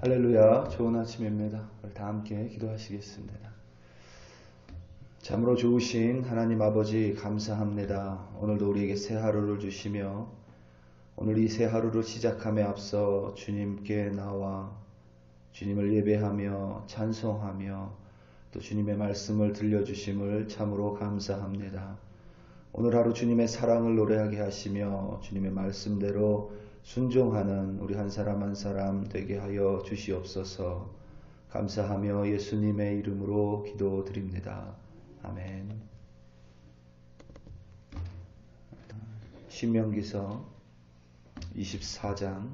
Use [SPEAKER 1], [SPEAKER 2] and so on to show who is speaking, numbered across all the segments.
[SPEAKER 1] 할렐루야, 좋은 아침입니다. 우리 다 함께 기도하시겠습니다. 참으로 좋으신 하나님 아버지 감사합니다. 오늘도 우리에게 새 하루를 주시며 오늘 이 새 하루를 시작함에 앞서 주님께 나와 주님을 예배하며 찬송하며 또 주님의 말씀을 들려주심을 참으로 감사합니다. 오늘 하루 주님의 사랑을 노래하게 하시며 주님의 말씀대로 순종하는 우리 한 사람 한 사람 되게 하여 주시옵소서. 감사하며 예수님의 이름으로 기도드립니다. 아멘. 신명기서 24장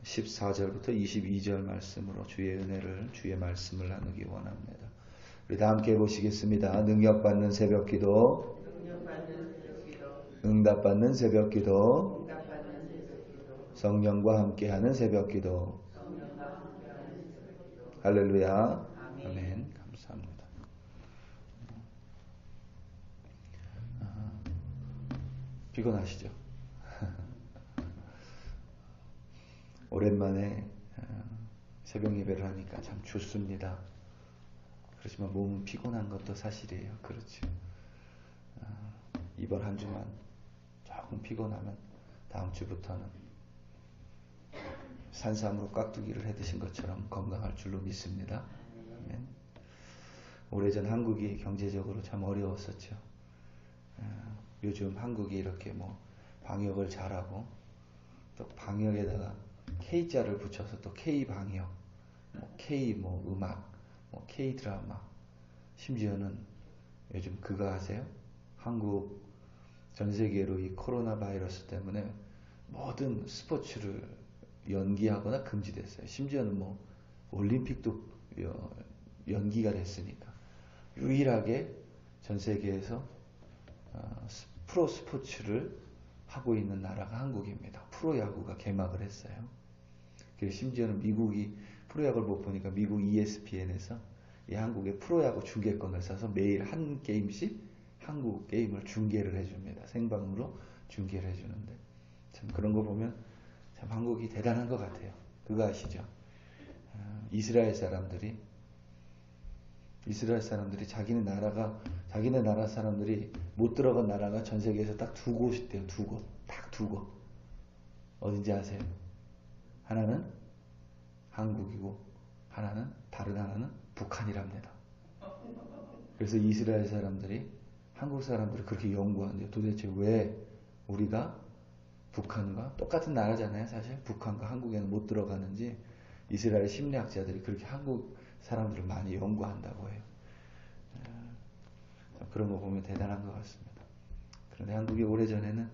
[SPEAKER 1] 14절부터 22절 말씀으로 주의 은혜를 주의 말씀을 나누기 원합니다. 우리 다 함께 보시겠습니다. 능력받는 새벽기도, 응답받는 새벽기도, 성령과 함께하는 새벽기도. 할렐루야. 아멘. 감사합니다. 피곤하시죠? 오랜만에 새벽 예배를 하니까 참 좋습니다. 그렇지만 몸은 피곤한 것도 사실이에요. 그렇죠. 이번 한 주만 조금 피곤하면 다음 주부터는 산삼으로 깍두기를 해드신 것처럼 건강할 줄로 믿습니다. 아멘. 오래전 한국이 경제적으로 참 어려웠었죠. 요즘 한국이 이렇게 방역을 잘하고 또 방역에다가 K자를 붙여서 또 K방역, K 음악, K드라마, 심지어는 요즘 그거 아세요? 한국 전 세계로 이 코로나 바이러스 때문에 모든 스포츠를 연기하거나 금지됐어요. 심지어는 올림픽도 연기가 됐으니까 유일하게 전 세계에서 프로 스포츠를 하고 있는 나라가 한국입니다. 프로야구가 개막을 했어요. 그래서 심지어는 미국이 프로야구를 못 보니까 미국 ESPN에서 이 한국의 프로야구 중계권을 사서 매일 한 게임씩 한국 게임을 중계를 해줍니다. 생방으로 중계를 해주는데 참 그런 거 보면 참 한국이 대단한 것 같아요. 그거 아시죠? 이스라엘 사람들이 자기네 나라 사람들이 못 들어간 나라가 전 세계에서 딱 두 곳이 있대요. 딱 두 곳. 어딘지 아세요? 하나는 한국이고 다른 하나는 북한이랍니다. 그래서 이스라엘 사람들이 한국 사람들을 그렇게 연구하는데 도대체 왜 우리가 북한과 똑같은 나라잖아요. 사실 북한과 한국에는 못 들어가는지 이스라엘 심리학자들이 그렇게 한국 사람들을 많이 연구한다고 해요. 그런 거 보면 대단한 것 같습니다. 그런데 한국이 오래전에는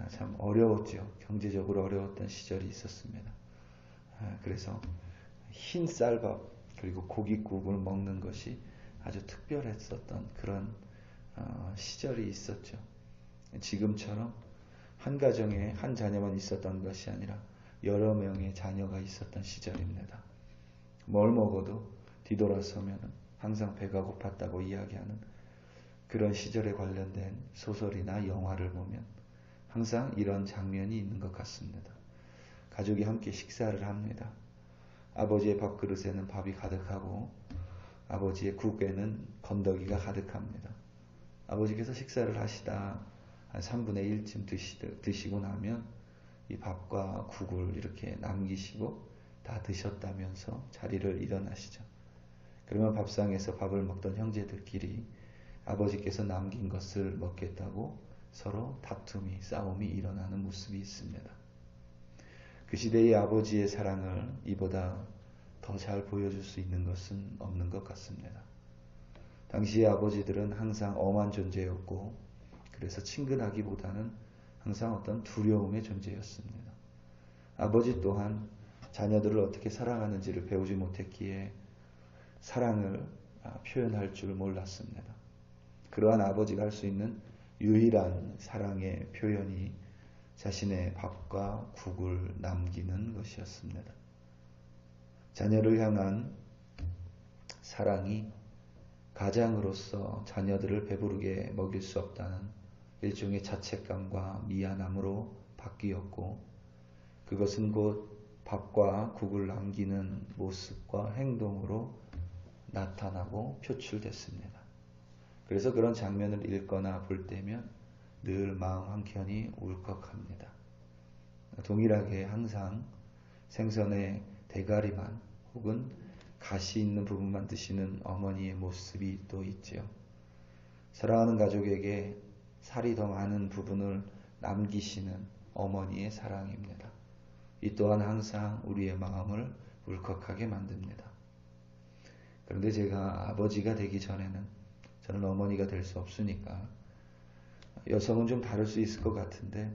[SPEAKER 1] 참 어려웠죠. 경제적으로 어려웠던 시절이 있었습니다. 그래서 흰 쌀밥 그리고 고깃국을 먹는 것이 아주 특별했었던 그런 시절이 있었죠. 지금처럼 한 가정에 한 자녀만 있었던 것이 아니라 여러 명의 자녀가 있었던 시절입니다. 뭘 먹어도 뒤돌아서면 항상 배가 고팠다고 이야기하는 그런 시절에 관련된 소설이나 영화를 보면 항상 이런 장면이 있는 것 같습니다. 가족이 함께 식사를 합니다. 아버지의 밥그릇에는 밥이 가득하고 아버지의 국에는 건더기가 가득합니다. 아버지께서 식사를 하시다 한 3분의 1쯤 드시고 나면 이 밥과 국을 이렇게 남기시고 다 드셨다면서 자리를 일어나시죠. 그러면 밥상에서 밥을 먹던 형제들끼리 아버지께서 남긴 것을 먹겠다고 서로 싸움이 일어나는 모습이 있습니다. 그 시대의 아버지의 사랑을 이보다 더 잘 보여줄 수 있는 것은 없는 것 같습니다. 당시의 아버지들은 항상 엄한 존재였고 그래서 친근하기보다는 항상 어떤 두려움의 존재였습니다. 아버지 또한 자녀들을 어떻게 사랑하는지를 배우지 못했기에 사랑을 표현할 줄 몰랐습니다. 그러한 아버지가 할 수 있는 유일한 사랑의 표현이 자신의 밥과 국을 남기는 것이었습니다. 자녀를 향한 사랑이 가장으로서 자녀들을 배부르게 먹일 수 없다는 일종의 자책감과 미안함으로 바뀌었고 그것은 곧 밥과 국을 남기는 모습과 행동으로 나타나고 표출됐습니다. 그래서 그런 장면을 읽거나 볼 때면 늘 마음 한켠이 울컥합니다. 동일하게 항상 생선의 대가리만 혹은 가시 있는 부분만 드시는 어머니의 모습이 또 있지요. 사랑하는 가족에게 살이 더 많은 부분을 남기시는 어머니의 사랑입니다. 이 또한 항상 우리의 마음을 울컥하게 만듭니다. 그런데 제가 아버지가 되기 전에는 저는 어머니가 될 수 없으니까 여성은 좀 다를 수 있을 것 같은데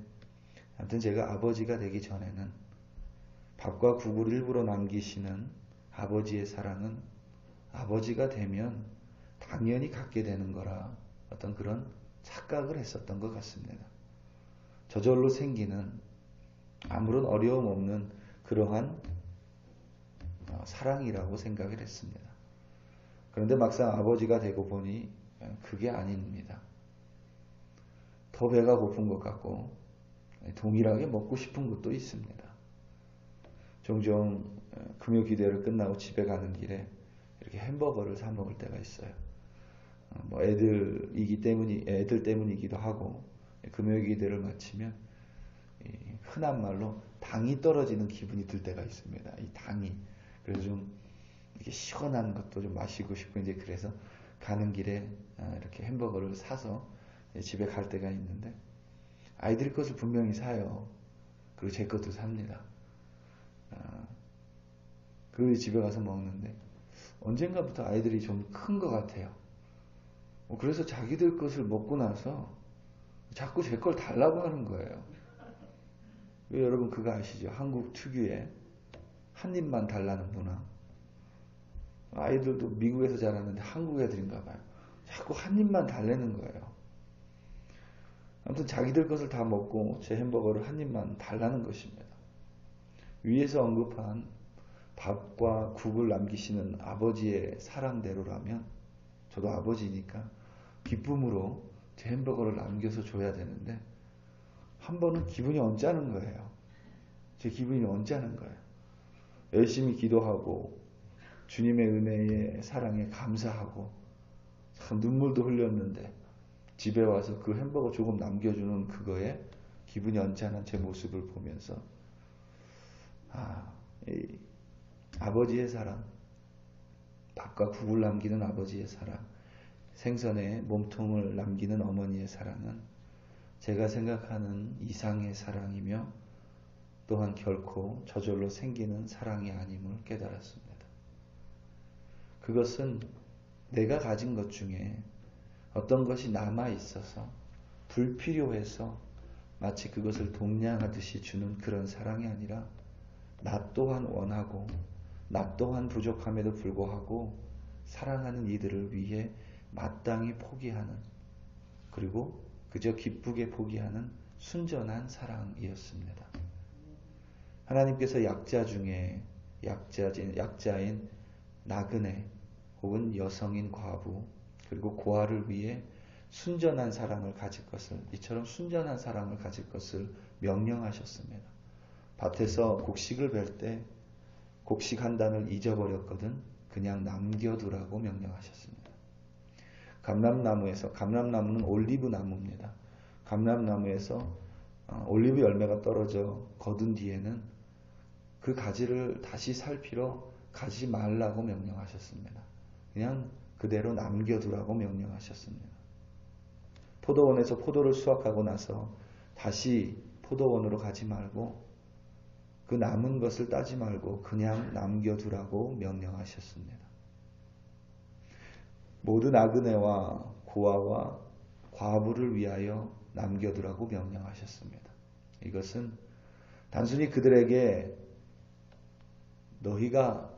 [SPEAKER 1] 아무튼 제가 아버지가 되기 전에는 밥과 국을 일부러 남기시는 아버지의 사랑은 아버지가 되면 당연히 갖게 되는 거라 어떤 그런 착각을 했었던 것 같습니다. 저절로 생기는 아무런 어려움 없는 그러한 사랑이라고 생각을 했습니다. 그런데 막상 아버지가 되고 보니 그게 아닙니다. 더 배가 고픈 것 같고 동일하게 먹고 싶은 것도 있습니다. 종종 금요 기도를 끝나고 집에 가는 길에 이렇게 햄버거를 사 먹을 때가 있어요. 뭐 애들 때문이기도 하고 금요 기도를 마치면 흔한 말로 당이 떨어지는 기분이 들 때가 있습니다. 이 당이. 그래서 좀 이렇게 시원한 것도 좀 마시고 싶고 이제 그래서 가는 길에 이렇게 햄버거를 사서 집에 갈 때가 있는데 아이들 것을 분명히 사요. 그리고 제 것도 삽니다. 그리고 집에 가서 먹는데 언젠가부터 아이들이 좀 큰 것 같아요. 그래서 자기들 것을 먹고 나서 자꾸 제 걸 달라고 하는 거예요. 여러분 그거 아시죠? 한국 특유의 한 입만 달라는 문화. 아이들도 미국에서 자랐는데 한국 애들인가 봐요. 자꾸 한 입만 달라는 거예요. 아무튼 자기들 것을 다 먹고 제 햄버거를 한 입만 달라는 것입니다. 위에서 언급한 밥과 국을 남기시는 아버지의 사랑대로라면 저도 아버지니까 기쁨으로 제 햄버거를 남겨서 줘야 되는데 한 번은 기분이 언짢은 거예요. 제 기분이 언짢은 거예요. 열심히 기도하고 주님의 은혜에 사랑에 감사하고 참 눈물도 흘렸는데 집에 와서 그 햄버거 조금 남겨주는 그거에 기분이 언짢은 제 모습을 보면서 이 아버지의 사랑, 밥과 국을 남기는 아버지의 사랑, 생선에 몸통을 남기는 어머니의 사랑은 제가 생각하는 이상의 사랑이며 또한 결코 저절로 생기는 사랑이 아님을 깨달았습니다. 그것은 내가 가진 것 중에 어떤 것이 남아 있어서 불필요해서 마치 그것을 동냥하듯이 주는 그런 사랑이 아니라 나 또한 원하고 나 또한 부족함에도 불구하고 사랑하는 이들을 위해 마땅히 포기하는 그리고 그저 기쁘게 포기하는 순전한 사랑이었습니다. 하나님께서 약자 중에 약자인 나그네 혹은 여성인 과부 그리고 고아를 위해 순전한 사랑을 가질 것을 이처럼 순전한 사랑을 가질 것을 명령하셨습니다. 밭에서 곡식을 벨 때 곡식 한 단을 잊어버렸거든 그냥 남겨두라고 명령하셨습니다. 감람나무는 올리브 나무입니다. 감람나무에서 올리브 열매가 떨어져 거둔 뒤에는 그 가지를 다시 살피러 가지 말라고 명령하셨습니다. 그냥 그대로 남겨두라고 명령하셨습니다. 포도원에서 포도를 수확하고 나서 다시 포도원으로 가지 말고 그 남은 것을 따지 말고 그냥 남겨두라고 명령하셨습니다. 모든 나그네와 고아와 과부를 위하여 남겨두라고 명령하셨습니다. 이것은 단순히 그들에게 너희가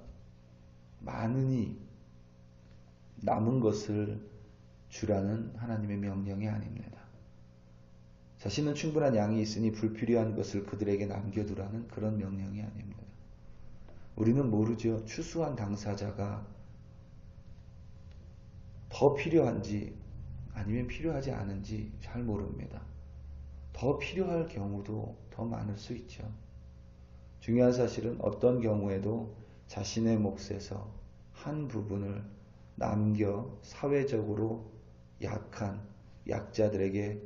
[SPEAKER 1] 많으니 남은 것을 주라는 하나님의 명령이 아닙니다. 자신은 충분한 양이 있으니 불필요한 것을 그들에게 남겨두라는 그런 명령이 아닙니다. 우리는 모르죠. 추수한 당사자가 더 필요한지 아니면 필요하지 않은지 잘 모릅니다. 더 필요할 경우도 더 많을 수 있죠. 중요한 사실은 어떤 경우에도 자신의 몫에서 한 부분을 남겨 사회적으로 약한 약자들에게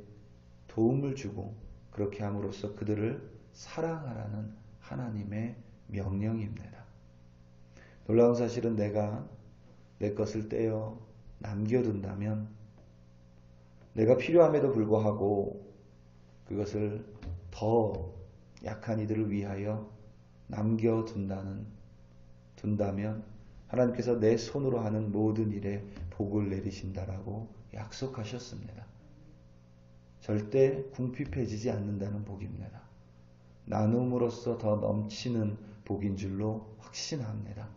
[SPEAKER 1] 도움을 주고 그렇게 함으로써 그들을 사랑하라는 하나님의 명령입니다. 놀라운 사실은 내가 내 것을 떼어 남겨둔다면 내가 필요함에도 불구하고 그것을 더 약한 이들을 위하여 남겨둔다면 하나님께서 내 손으로 하는 모든 일에 복을 내리신다라고 약속하셨습니다. 절대 궁핍해지지 않는다는 복입니다. 나눔으로써 더 넘치는 복인 줄로 확신합니다.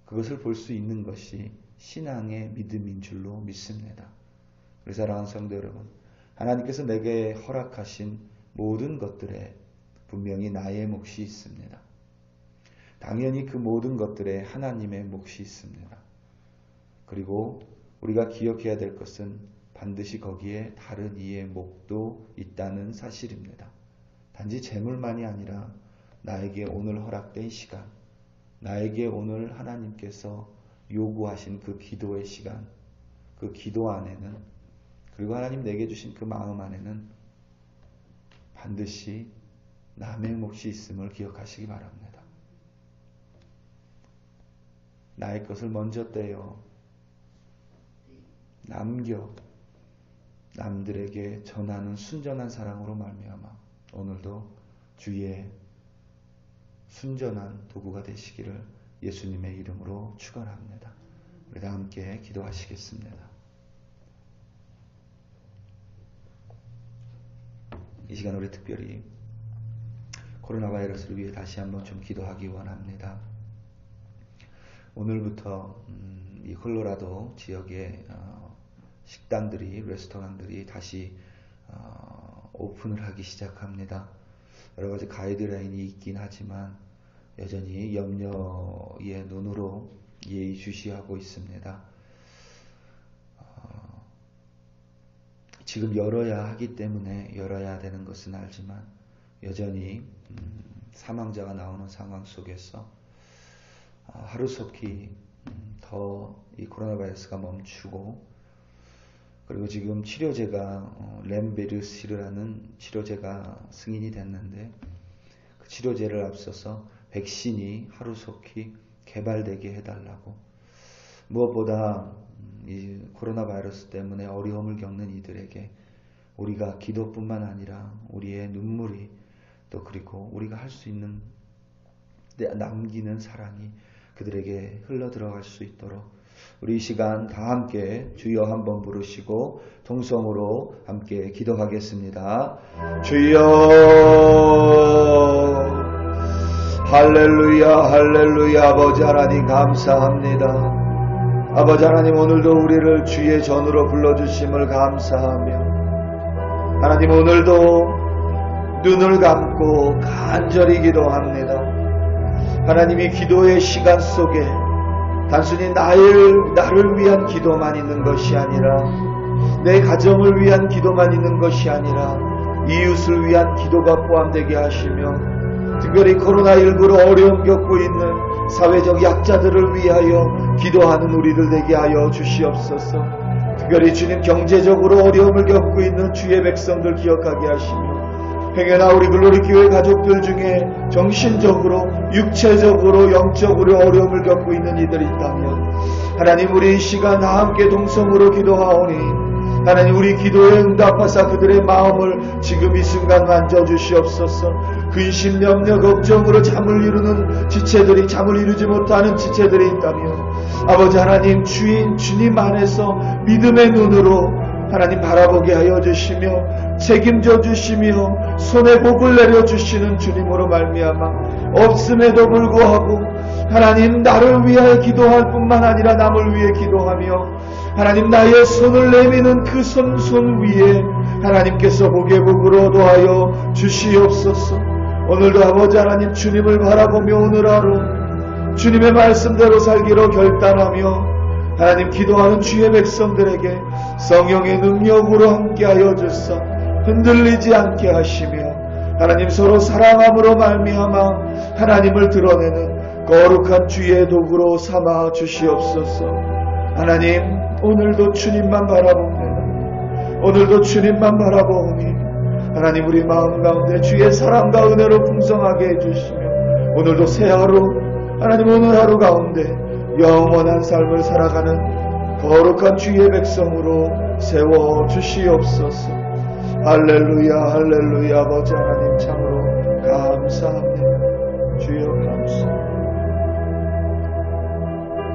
[SPEAKER 1] 그것을 볼 수 있는 것이 신앙의 믿음인 줄로 믿습니다. 우리 사랑하는 성도 여러분, 하나님께서 내게 허락하신 모든 것들에 분명히 나의 몫이 있습니다. 당연히 그 모든 것들에 하나님의 몫이 있습니다. 그리고 우리가 기억해야 될 것은 반드시 거기에 다른 이의 몫도 있다는 사실입니다. 단지 재물만이 아니라 나에게 오늘 허락된 시간, 나에게 오늘 하나님께서 요구하신 그 기도의 시간, 그 기도 안에는, 그리고 하나님 내게 주신 그 마음 안에는 반드시 남의 몫이 있음을 기억하시기 바랍니다. 나의 것을 먼저 떼어 남겨 남들에게 전하는 순전한 사랑으로 말미암아 오늘도 주의 순전한 도구가 되시기를 예수님의 이름으로 축원합니다. 우리 다 함께 기도하시겠습니다. 이 시간 우리 특별히 코로나 바이러스를 위해 다시 한번 좀 기도하기 원합니다. 오늘부터 이 콜로라도 지역의 식당들이, 레스토랑들이 다시 오픈을 하기 시작합니다. 여러 가지 가이드라인이 있긴 하지만 여전히 염려의 눈으로 예의주시하고 있습니다. 지금 열어야 하기 때문에 열어야 되는 것은 알지만 여전히 사망자가 나오는 상황 속에서 하루속히 더 이 코로나 바이러스가 멈추고, 그리고 지금 치료제가 렘데시비르라는 치료제가 승인이 됐는데 그 치료제를 앞서서 백신이 하루속히 개발되게 해달라고, 무엇보다 이 코로나 바이러스 때문에 어려움을 겪는 이들에게 우리가 기도뿐만 아니라 우리의 눈물이, 또 그리고 우리가 할 수 있는 남기는 사랑이 그들에게 흘러 들어갈 수 있도록 우리 이 시간 다 함께 주여 한번 부르시고 통성으로 함께 기도하겠습니다. 주여, 할렐루야, 할렐루야. 아버지 하나님 감사합니다. 아버지 하나님, 오늘도 우리를 주의 전으로 불러주심을 감사하며, 하나님 오늘도 눈을 감고 간절히 기도합니다. 하나님이 기도의 시간 속에 단순히 나를 위한 기도만 있는 것이 아니라, 내 가정을 위한 기도만 있는 것이 아니라 이웃을 위한 기도가 포함되게 하시며, 특별히 코로나19로 어려움 겪고 있는 사회적 약자들을 위하여 기도하는 우리들 되게 하여 주시옵소서. 특별히 주님, 경제적으로 어려움을 겪고 있는 주의 백성들 기억하게 하시며, 행여나 우리 글로리교회 가족들 중에 정신적으로, 육체적으로, 영적으로 어려움을 겪고 있는 이들이 있다면 하나님, 우리 이 시간 다 함께 동성으로 기도하오니 하나님, 우리 기도에 응답하사 그들의 마음을 지금 이 순간 만져주시옵소서. 근심, 염려, 걱정으로 잠을 이루는 지체들이, 잠을 이루지 못하는 지체들이 있다면 아버지 하나님, 주님 안에서 믿음의 눈으로 하나님 바라보게 하여 주시며 책임져 주시며 손에 복을 내려주시는 주님으로 말미암아 없음에도 불구하고 하나님, 나를 위하여 기도할 뿐만 아니라 남을 위해 기도하며 하나님, 나의 손을 내미는 그 손 위에 하나님께서 복의 복으로 도하여 주시옵소서. 오늘도 아버지 하나님, 주님을 바라보며 오늘 하루 주님의 말씀대로 살기로 결단하며 하나님, 기도하는 주의 백성들에게 성령의 능력으로 함께하여 주사 흔들리지 않게 하시며 하나님 서로 사랑함으로 말미암아 하나님을 드러내는 거룩한 주의 도구로 삼아 주시옵소서. 하나님 오늘도 주님만 바라봅니다. 오늘도 주님만 바라보니 하나님 우리 마음 가운데 주의 사랑과 은혜로 풍성하게 해주시며 오늘도 새 하루 하나님 오늘 하루 가운데 영원한 삶을 살아가는 거룩한 주의 백성으로 세워 주시옵소서. 할렐루야 할렐루야. 아버지 하나님 참으로 감사합니다. 주여 감사합니다.